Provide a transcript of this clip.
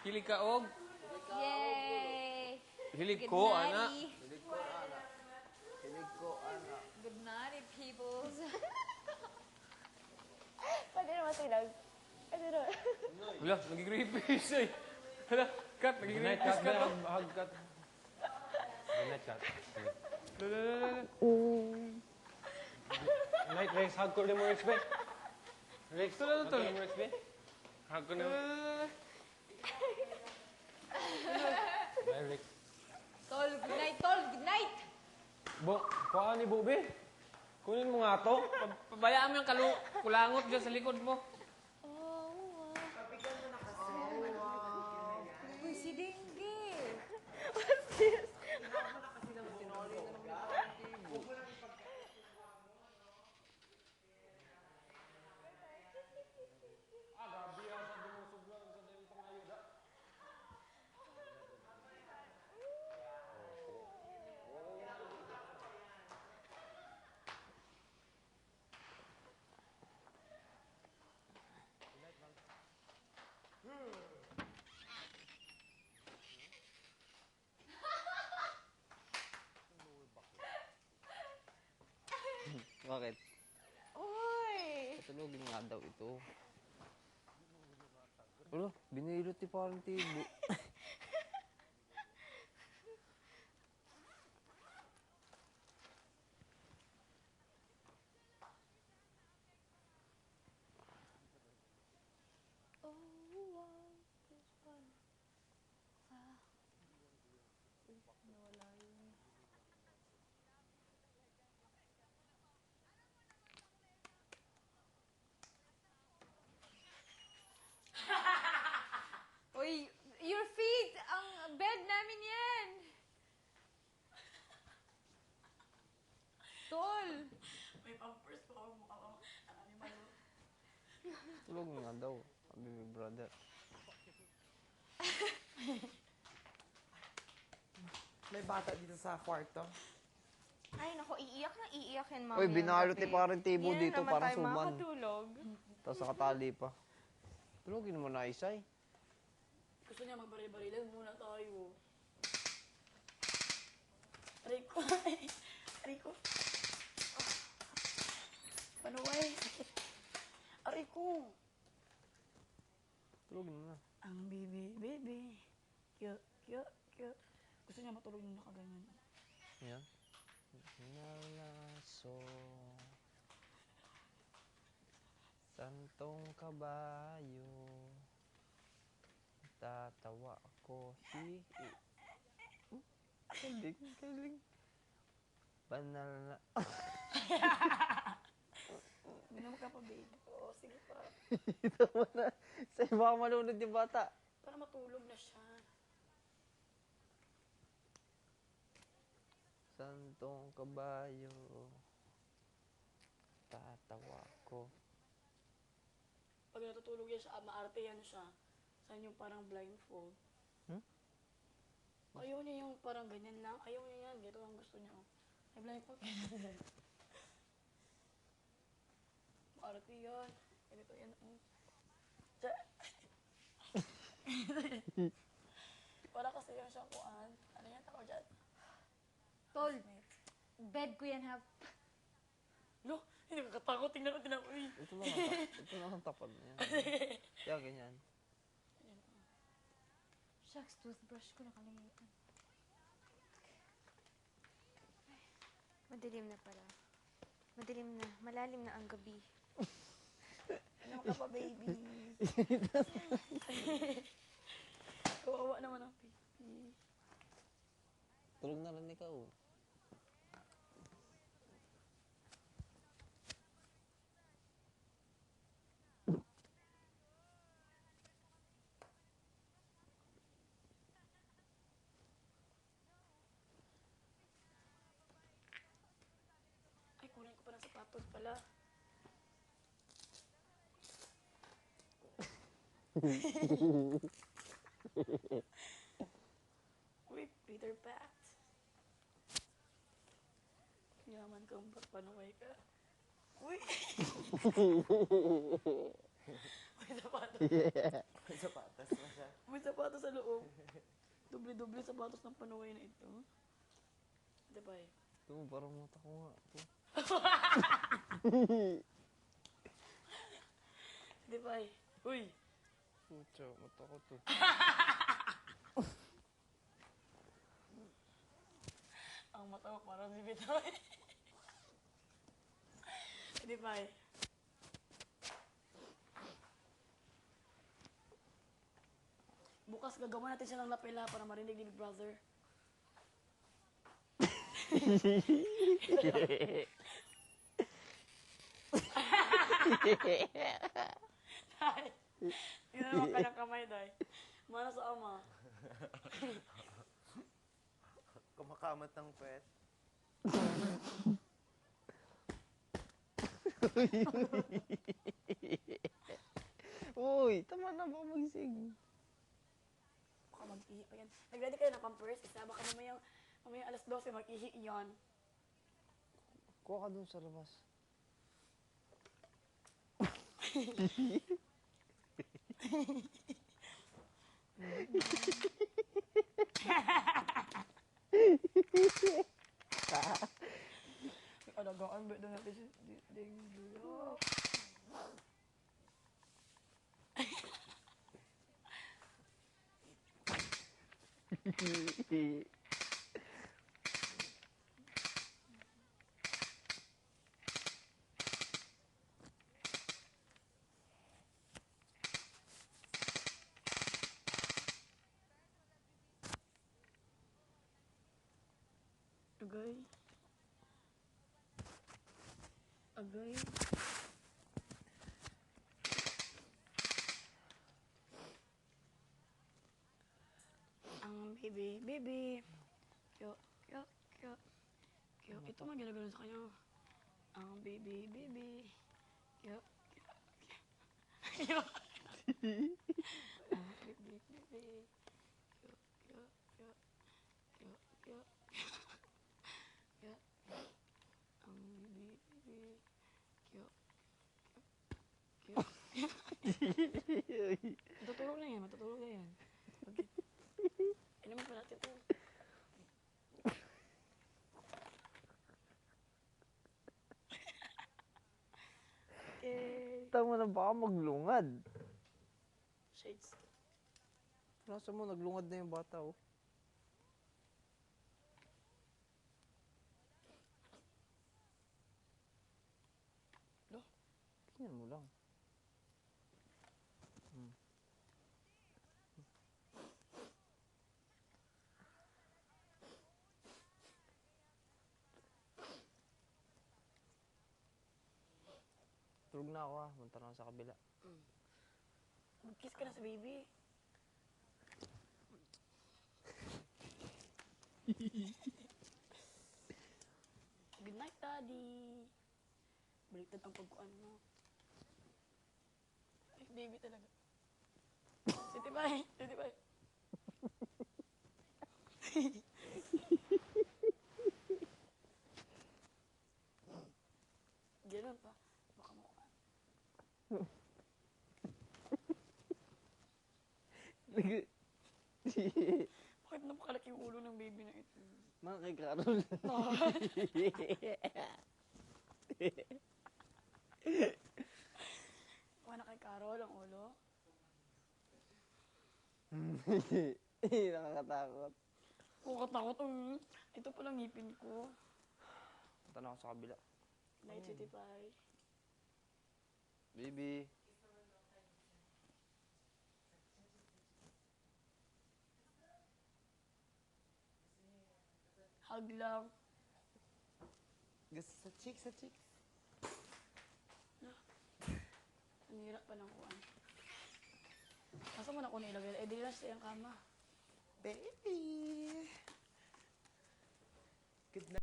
Hilig ka, og. Yay! Hilig ko, ana. Hilig ko, anak. Hilig ko, anak. Good night, peoples. Pwede naman tinag. Pwede naman. Wala, nag-creepy siya eh. Hala, cut, nag-creepy Cut, cut. hug, cut. Good night, cut. Good night, Rex. Hug ko rin mo, Rex, be. Rex, hug ko rin mo, Rex, be. Hug ko rin mo. Bye, Rex. Tol, good night, Tol. Good night. Kuhaan ni Bobby. Kunin mo nga to. Pabayaan mo yung kulangot dyan sa likod mo. Uy, si Dinggi. What's this? Bakit? Uy! Patulogin nga daw ito. Wala, binilot ni parang tibo. Uy, your feet! Ang bed namin yan! Tol! May pampers pa ako mukha ko. Ang animal. Tulogin nga daw, sabi ni brother. May bata dito sa kwarto. Ay, naku, iiyak na iiyak yan, mami. Uy, binalot ni parang tibo Hindi dito, naman parang tayo suman. makakatulog. Tapos nakatali pa. Tulogin mo na, Isay. Gusto niya magbaril-barilan muna tayo. Aray ko. Aray ko. Panuway. Aray ko. Tulogin mo na. Ang baby. Cute. Gusto niya matulog yung nakaganyan. Yan. Nalaso. Santong kabayo. Tatawa ako. Kaling. Banal na. Hindi naman ka pa, babe. Oo, sige pa. Tama na. Sa'yo baka malunod yung bata. Para matulog na siya. Santong kabayo. Tatawa ko. Pag natutulog yan siya, maarte yan siya. Saan yung parang blindfold. Ayaw niya yung parang ganyan lang. Ayaw niya yan. Gito ang gusto niya. Ay, blindfold. Maarte yan. Ganito yan. Para kasi yung siyang kuan. Ano yan ako dyan? Tol, bed ko yan ha. Lo, hindi kakatakot. Tingnan natin ako eh. Ito lang ang tapat niya. Kaya ganyan. Shucks, toothbrush ko nakalimutan. Madilim na pala. Madilim na. Malalim na ang gabi. Ano ka pa, baby? Kawawa naman ang baby. Tulog na rin ikaw. Ay, kunin ko pa ng sapatos pala. Uy, Peter Pat. Yaman kang panuway ka. Uy! Uy, May sapatos. May sapatas pa siya. May sapatos sa loob. Doble-doble sapatos ng panuway na ito. Di ba eh? Ito mo, parang mata ko nga. Ito. Di ba eh? Uy! Pucha, mata ko to. Ang mata mo parang si Bitoy. Di ba eh? Bukas gagawa natin siya ng lapela para marinig ni Big Brother. Day, yun naman ka ng kamay, Day. Mana sa ama. Kumakamat ng pet. Uy, tama na ba magising? Baka mag-ihi pa yan. Nag-ready kayo ng pampers. Isa baka mamayang alas 12 mag-ihi yan. Kuha ka dun sa labas. Alagaan ba doon natin si Ding Dulo? Agay. Agay. Ang baby. Kyo. Ito man ginagano sa kanya. Ang baby. Kyo. Ang baby. Kyo. Ang baby. Kyo. Matutulog na yan. Okay. Inaman pa natin ito. Tama na baka maglungad. Shades. Nasa mo, naglungad na yung bata, oh. No? Tingnan mo lang. Tulog na ako, ha. Punta na ako sa kabila. Mag-kiss ka na sa baby. Good night, Daddy. Baliktad ang pagkuan mo. Ay, baby talaga. Siti bye. Ganun pa. Baka mo. Bakit napakalaki yung ulo ng baby na ito? Mga kay Carol. Wala kay Carol ang ulo. Nakakatakot. Oo, katakot. Ito palang ngipin ko. Punta na ako sa kabila. Night City Pie. Baby. Hug lang. Gusto sa cheek. Ang hirap pa ng kuwan. Asa mo na ko nailagay? Eh, di lang siya yung kama. Baby! Good night.